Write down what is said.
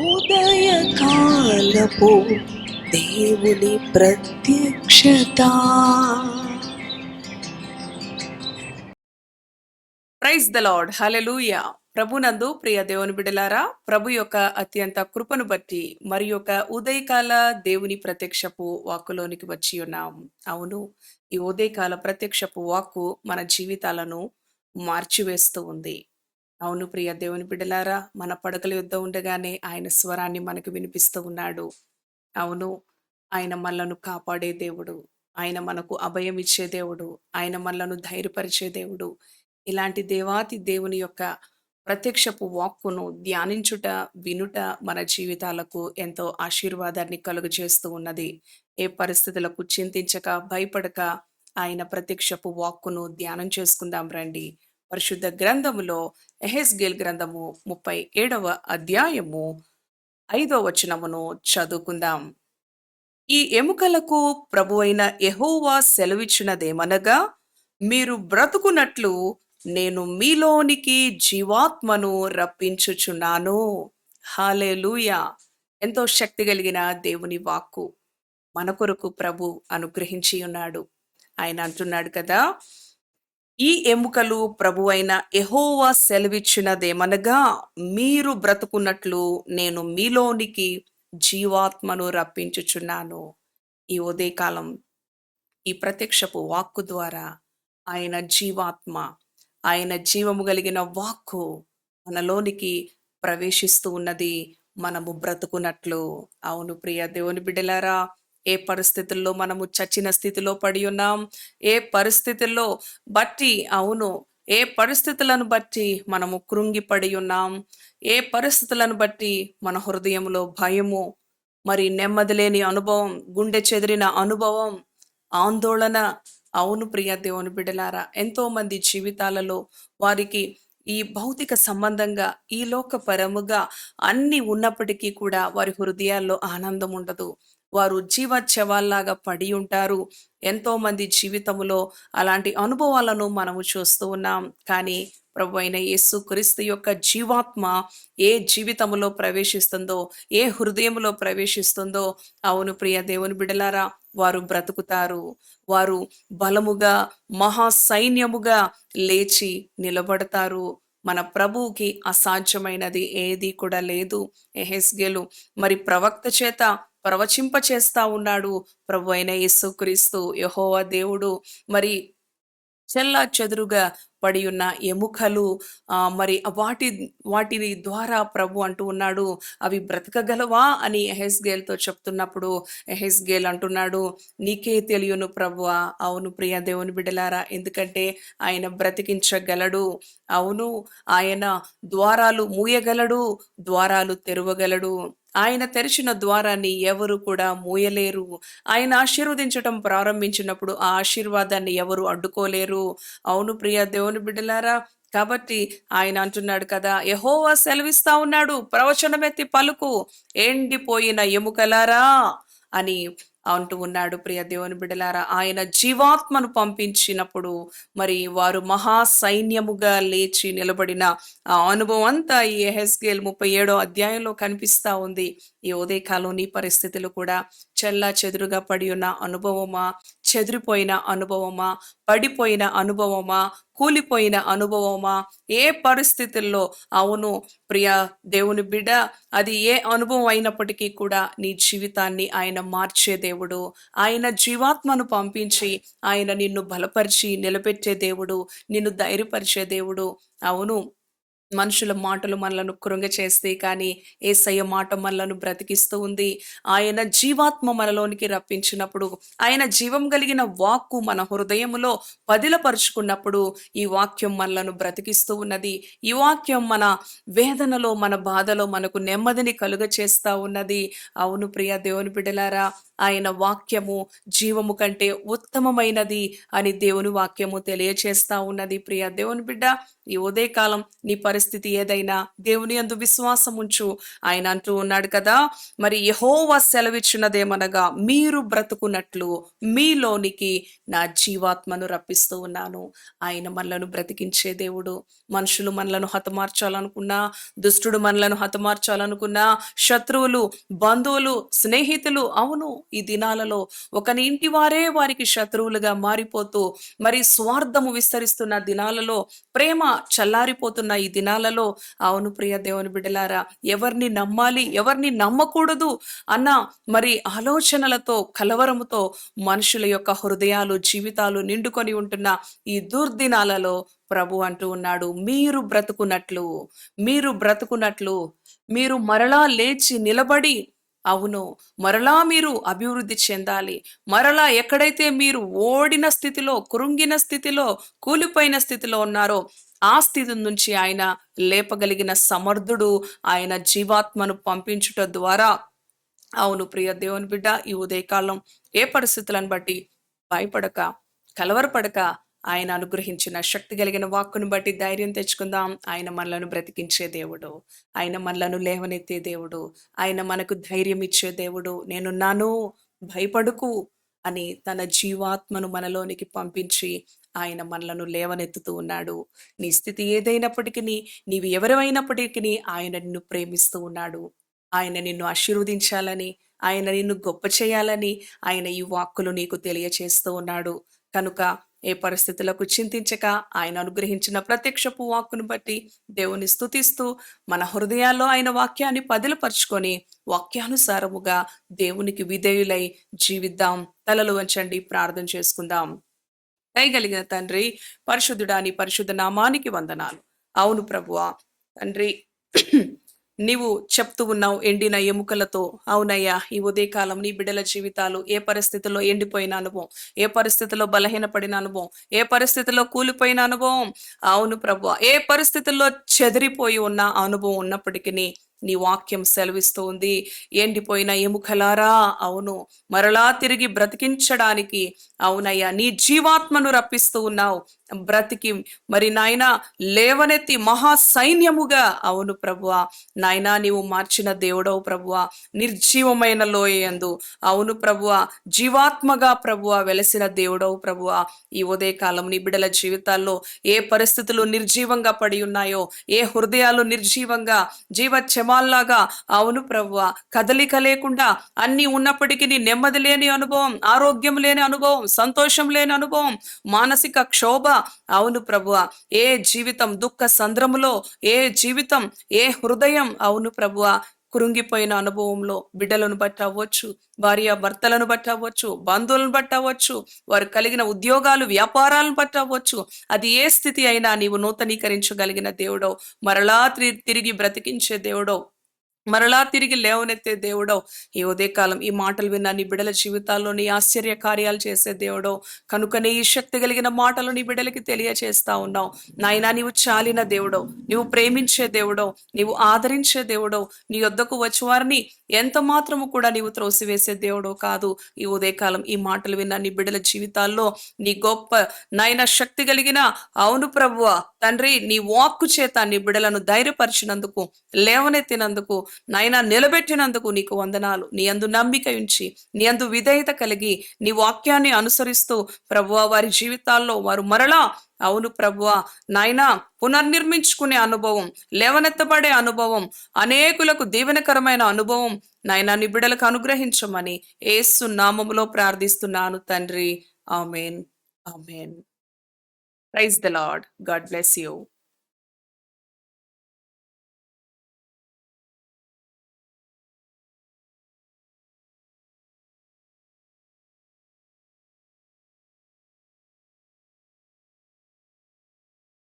ఉదయకాలపు దేవుని ప్రత్యక్షత. ప్రైజ్ ద లార్డ్, హల్లెలూయా. ప్రభునందు ప్రియ దేవుని బిడ్డలారా, ప్రభు యొక్క అత్యంత కృపను బట్టి మరి యొక్క ఉదయకాల దేవుని ప్రత్యక్షపు వాక్కులోనికి వచ్చి ఉన్నాం. అవును, ఈ ఉదయకాల ప్రత్యక్షపు వాక్కు మన జీవితాలను మార్చివేస్తూ ఉంది. అవును ప్రియ దేవుని బిడ్డలారా, మన పడకల యుద్ధ ఉండగానే ఆయన స్వరాన్ని మనకు వినిపిస్తూ ఉన్నాడు. అవును, ఆయన మనలను కాపాడే దేవుడు, ఆయన మనకు అభయం ఇచ్చే దేవుడు, ఆయన మనలను ధైర్యపరిచే దేవుడు. ఇలాంటి దేవాతి దేవుని యొక్క ప్రత్యక్షపు వాక్కును ధ్యానించుట, వినుట మన జీవితాలకు ఎంతో ఆశీర్వాదాన్ని కలుగజేస్తూ ఉన్నది. ఏ పరిస్థితులకు చింతించక, భయపడక ఆయన ప్రత్యక్షపు వాక్కును ధ్యానం చేసుకుందాం రండి. పరిశుద్ధ గ్రంథములో ఎహెజ్కేలు గ్రంథము 37వ అధ్యాయము 5వ వచనమును చదువుకుందాం. ఈ ఎముకలకు ప్రభువైన యెహోవా సెలవిచ్చినదేమనగా, మీరు బ్రతుకున్నట్లు నేను మీలోనికి జీవాత్మను రప్పించుచున్నాను. హల్లెలూయా. ఎంతో శక్తి కలిగిన దేవుని వాక్కు మన కొరకు ప్రభు అనుగ్రహించి ఉన్నాడు. ఆయన అంటున్నాడు కదా, ఈ ఎముకలు ప్రభువైన యెహోవా సెలవిచ్చినదేమనగా, మీరు బ్రతుకున్నట్లు నేను మీలోనికి జీవాత్మను రప్పించుచున్నాను. ఈ ఉదయకాలం ఈ ప్రత్యక్షపు వాక్కు ద్వారా ఆయన జీవాత్మ, ఆయన జీవము కలిగిన వాక్కు మనలోనికి ప్రవేశిస్తూ ఉన్నది, మనము బ్రతుకున్నట్లు. అవును ప్రియ దేవుని బిడ్డలారా, ఏ పరిస్థితుల్లో మనము చచ్చిన స్థితిలో పడి ఉన్నాం, ఏ పరిస్థితుల్లో బట్టి, అవును, ఏ పరిస్థితులను బట్టి మనము కృంగిపడి ఉన్నాం, ఏ పరిస్థితులను బట్టి మన హృదయంలో భయము, మరి నెమ్మది లేని అనుభవం, గుండె చెదిరిన అనుభవం, ఆందోళన. అవును ప్రియ దేవుని బిడ్డలారా, ఎంతో మంది జీవితాలలో వారికి ఈ భౌతిక సంబంధంగా, ఈ లోకపరముగా అన్ని ఉన్నప్పటికీ కూడా వారి హృదయాల్లో ఆనందం ఉండదు. వారు జీవచ్ఛవాల్లాగా పడి ఉంటారు. ఎంతో మంది జీవితములో అలాంటి అనుభవాలను మనము చూస్తూ ఉన్నాం. కానీ ప్రభు అయిన యేసుక్రీస్తు యొక్క జీవాత్మ ఏ జీవితములో ప్రవేశిస్తుందో, ఏ హృదయములో ప్రవేశిస్తుందో, అవును ప్రియ దేవుని బిడ్డలారా, వారు బ్రతుకుతారు. వారు బలముగా, మహా సైన్యముగా లేచి నిలబడతారు. మన ప్రభువుకి అసాధ్యమైనది ఏది కూడా లేదు. యెహెజ్కేలు మరి ప్రవక్త చేత ప్రవచింప చేస్తా ఉన్నాడు. ప్రభు అయిన యేసుక్రీస్తు యెహోవా దేవుడు మరి చెల్లాచెదురుగా పడి ఉన్న ఎముకలు, మరి వాటిని ద్వారా ప్రభు అంటూ ఉన్నాడు, అవి బ్రతకగలవా అని యెహెజ్కేలుతో చెప్తున్నప్పుడు యెహెజ్కేలు అంటున్నాడు, నీకే తెలియను ప్రభువా. అవును ప్రియ దేవుని బిడ్డలారా, ఎందుకంటే ఆయన బ్రతికించగలడు. అవును, ఆయన ద్వారాలు మూయగలడు, ద్వారాలు తెరవగలడు. ఆయన తెరిచిన ద్వారాన్ని ఎవరు కూడా మూయలేరు. ఆయన ఆశీర్వదించటం ప్రారంభించినప్పుడు ఆ ఆశీర్వాదాన్ని ఎవరు అడ్డుకోలేరు. అవును ప్రియ దేవుని బిడ్డలారా, కాబట్టి ఆయన అంటున్నాడు కదా, యెహోవా సెలవిస్తా ఉన్నాడు, ప్రవచనమెత్తి పలుకు, ఎండిపోయిన ఎముకలారా అని అంటూ ఉన్నాడు. ప్రియ దేవుని బిడ్డలారా, ఆయన జీవాత్మను పంపించినప్పుడు మరి వారు మహా సైన్యముగా లేచి నిలబడిన ఆ అనుభవం అంతా ఈ యెహెజ్కేలు 37వ అధ్యాయంలో కనిపిస్తా ఉంది. ఈ ఉదయకాలం నీ పరిస్థితులు కూడా చెల్లా చెదురుగా పడి ఉన్న అనుభవమా, చెదిరిపోయిన అనుభవమా, పడిపోయిన అనుభవమా, కూలిపోయిన అనుభవమా, ఏ పరిస్థితుల్లో, అవును ప్రియ దేవుని బిడ్డ, అది ఏ అనుభవం అయినప్పటికీ కూడా నీ జీవితాన్ని ఆయన మార్చే దేవుడు. ఆయన జీవాత్మను పంపించి ఆయన నిన్ను బలపరిచి నిలబెట్టే దేవుడు, నిన్ను ధైర్యపరిచే దేవుడు. అవును, మనుషుల మాటలు మనలను కృంగచేస్తాయి, కానీ యేసయ్య మాట మనలను బ్రతికిస్తూ ఉంది. ఆయన జీవాత్మ మనలోనికి రప్పించినప్పుడు, ఆయన జీవం కలిగిన వాక్కు మన హృదయములో పదిలపరుచుకున్నప్పుడు ఈ వాక్యం మనలను బ్రతికిస్తూ ఉన్నది. ఈ వాక్యం మన వేదనలో, మన బాధలో మనకు నెమ్మదిని కలుగచేస్తా ఉన్నది. అవును ప్రియ దేవుని బిడ్డలారా, ఆయన వాక్యము జీవము కంటే ఉత్తమమైనది అని దేవుని వాక్యము తెలియచేస్తా ఉన్నది. ప్రియ దేవుని బిడ్డ, ఈ ఉదయకాలం నీ పరిస్థితి ఏదైనా దేవుని యందు విశ్వాసం ఉంచు. ఆయన అంటూ ఉన్నాడు కదా, మరి యెహోవా సెలవిచ్చినదేమనగా, మీరు బ్రతుకున్నట్లు మీలోనికి నా జీవాత్మను రప్పిస్తూ ఉన్నాను. ఆయన మనలను బ్రతికించే దేవుడు. మనుషులు మనలను హతమార్చాలనుకున్నా, దుష్టుడు మనలను హతమార్చాలనుకున్నా, శత్రువులు, బంధువులు, స్నేహితులు, అవును, ఈ దినాలలో ఒకని ఇంటి వారే వారికి శత్రువులుగా మారిపోతూ, మరి స్వార్థము విస్తరిస్తున్న దినాలలో, ప్రేమ చల్లారిపోతున్న ఈ దినాలలో, అవును ప్రియ దేవుని బిడ్డలారా, ఎవరిని నమ్మాలి ఎవరిని నమ్మకూడదు అన్న మరి ఆలోచనలతో, కలవరముతో మనుషుల యొక్క హృదయాలు, జీవితాలు నిండుకొని ఉంటున్న ఈ దుర్దినాలలో ప్రభు అంటూ ఉన్నాడు, మీరు బ్రతుకున్నట్లు, మీరు బ్రతుకున్నట్లు, మీరు మరలా లేచి నిలబడి, అవును, మరలా మీరు అభివృద్ధి చెందాలి. మరలా ఎక్కడైతే మీరు ఓడిన స్థితిలో, కృంగిన స్థితిలో, కూలిపోయిన స్థితిలో ఉన్నారో ఆ స్థితి నుంచి ఆయన లేపగలిగిన సమర్థుడు. ఆయన జీవాత్మను పంపించుట ద్వారా, అవును ప్రియ దేవుని బిడ్డ, ఈ ఉదయకాలం ఏ పరిస్థితులను బట్టి భయపడక, కలవరపడక, ఆయన అనుగ్రహించిన శక్తి కలిగిన వాక్కును బట్టి ధైర్యం తెచ్చుకుందాం. ఆయన మనలను బ్రతికించే దేవుడు, ఆయన మనలను లేవనెత్తే దేవుడు, ఆయన మనకు ధైర్యం ఇచ్చే దేవుడు. నేనున్నాను, భయపడుకు అని తన జీవాత్మను మనలోనికి పంపించి ఆయన మనలను లేవనెత్తుతూ ఉన్నాడు. నీ స్థితి ఏదైనప్పటికీ, నీవు ఎవరైనప్పటికీ ఆయన నిన్ను ప్రేమిస్తూ ఉన్నాడు. ఆయన నిన్ను ఆశీర్వదించాలని, ఆయన నిన్ను గొప్ప చేయాలని ఆయన ఈ వాక్కులు నీకు తెలియచేస్తూ ఉన్నాడు. కనుక ఏ పరిస్థితులకు చింతించక, ఆయన అనుగ్రహించిన ప్రత్యక్షపు వాక్కును బట్టి దేవుని స్తుతిస్తూ, మన హృదయాల్లో ఆయన వాక్యాన్ని పదిలపరుచుకొని వాక్యానుసారముగా దేవునికి విధేయులై జీవిద్దాం. తలలు వంచండి, ప్రార్థన చేసుకుందాం. దయగలిగిన తండ్రి, పరిశుద్ధుడా, నీ పరిశుద్ధ నామానికి వందనాలు. అవును ప్రభువా, తండ్రి, నీవు చెప్తూ ఉన్నావు ఎండిన ఎముకలతో. అవునయ్యా, ఈ ఉదయకాలం నీ బిడ్డల జీవితాలు ఏ పరిస్థితుల్లో ఎండిపోయిన అనుభవం, ఏ పరిస్థితిలో బలహీనపడిన అనుభవం, ఏ పరిస్థితిలో కూలిపోయిన అనుభవం, అవును ప్రభువా, ఏ పరిస్థితుల్లో చెదిరిపోయి ఉన్న అనుభవం ఉన్నప్పటికీ నీ వాక్యం సెలవిస్తూ ఉంది, ఎండిపోయిన ఎముకలారా, అవును, మరలా తిరిగి బ్రతికించడానికి, అవునయ్యా, నీ జీవాత్మను రప్పిస్తూ ఉన్నావు. బ్రతికి మరి నాయన లేవనెత్తి మహా సైన్యముగా, అవును ప్రభువా, నాయనా, నీవు మార్చిన దేవుడవు ప్రభువా, నిర్జీవమైన లోయందు, అవును ప్రభువా, జీవాత్మగా ప్రభువా వెలసిన దేవుడవు ప్రభువా. ఈ ఉదయకాలం నీ బిడ్డల జీవితాల్లో ఏ పరిస్థితులు నిర్జీవంగా పడి ఉన్నాయో, ఏ హృదయాలు నిర్జీవంగా జీవచ్చమాల్లాగా, అవును ప్రభువా, కదలిక లేకుండా అన్ని ఉన్నప్పటికీ నెమ్మది లేని అనుభవం, ఆరోగ్యం లేని అనుభవం, సంతోషం లేని అనుభవం, మానసిక క్షోభ, అవును ప్రభువా, ఏ జీవితం దుఃఖ సంద్రములో, ఏ జీవితం, ఏ హృదయం, అవును ప్రభువా, కృంగిపోయిన అనుభవంలో బిడ్డలను బట్టి అవ్వచ్చు, భార్య భర్తలను బట్టి అవ్వచ్చు, బంధువులను బట్టి అవ్వచ్చు, వారు కలిగిన ఉద్యోగాలు, వ్యాపారాలను బట్టి అవ్వచ్చు, అది ఏ స్థితి అయినా నీవు నూతనీకరించగలిగిన దేవుడో, మరలా తిరిగి బ్రతికించే దేవుడో, మరలా తిరిగి లేవనెత్తే దేవుడో, ఈ ఉదయకాలం ఈ మాటలు విన్న నీ బిడ్డల జీవితాల్లో నీ ఆశ్చర్య కార్యాలు చేసే దేవుడో, కనుకనే ఈ శక్తి కలిగిన మాటలు నీ బిడ్డలకి తెలియచేస్తా ఉన్నావు. నాయనా, నీవు చాలిన దేవుడో, నీవు ప్రేమించే దేవుడో, నీవు ఆదరించే దేవుడో, నీ యొద్దకు వచ్చి వారిని ఎంత మాత్రము కూడా నీవు త్రోసివేసే దేవుడో కాదు. ఈ ఉదయకాలం ఈ మాటలు విన్న నీ బిడ్డల జీవితాల్లో నీ గొప్ప నాయన శక్తి కలిగిన, అవును ప్రభువా తండ్రి, నీ వాక్కు చేత నీ బిడ్డలను ధైర్యపరిచినందుకు, లేవనెత్తినందుకు, నాయనా నిలబెట్టినందుకు నీకు వందనాలు. నీ యందు నమ్మిక ఉంచి, నీ యందు విధేయత కలిగి, నీ వాక్యాన్ని అనుసరిస్తూ ప్రభువా వారి జీవితాల్లో వారు మరలా, అవును ప్రభువా నాయనా, పునర్నిర్మించుకునే అనుభవం, లేవనెత్తబడే అనుభవం, అనేకులకు దీవెనకరమైన అనుభవం నాయనా నీ బిడ్డలకు అనుగ్రహించమని యేసు నామములో ప్రార్థిస్తున్నాను తండ్రి. Amen, amen. Praise the Lord. God bless you.